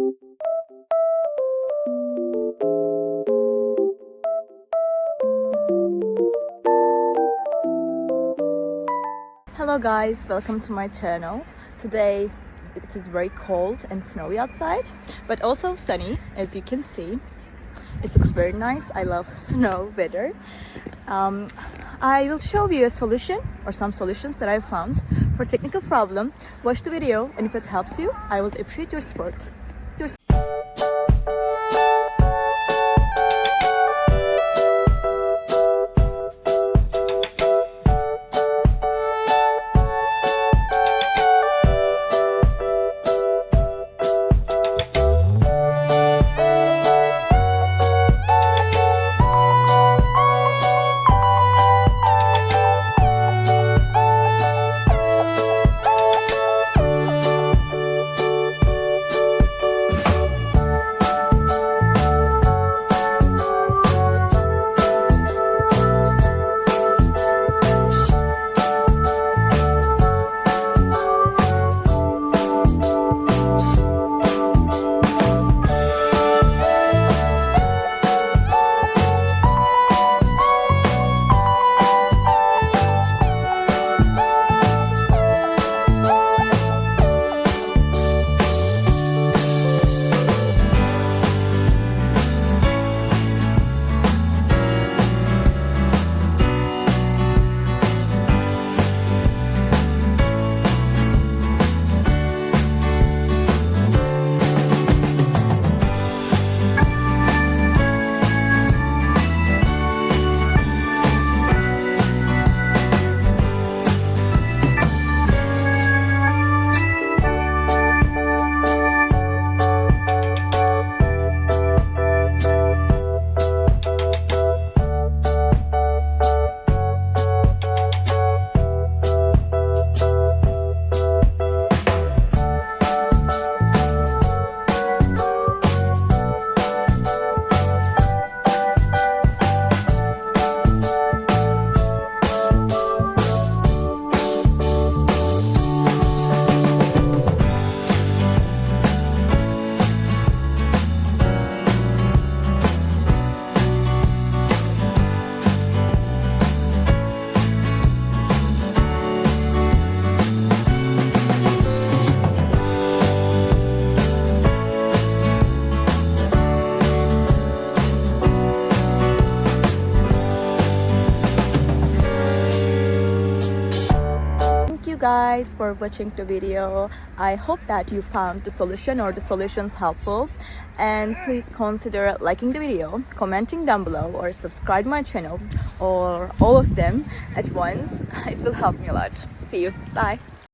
Hello guys, welcome to my channel. Today it is very cold and snowy outside, but also sunny, as you can see. It looks very nice. I love snow weather. I will show you a solution or some solutions that I found for technical problem. Watch the video, and if it helps you, I would appreciate your support. Guys for watching the video. I hope that you found the solution or the solutions helpful, and please consider liking the video, commenting down below, or subscribe my channel, or all of them at once. It will help me a lot. See you. Bye.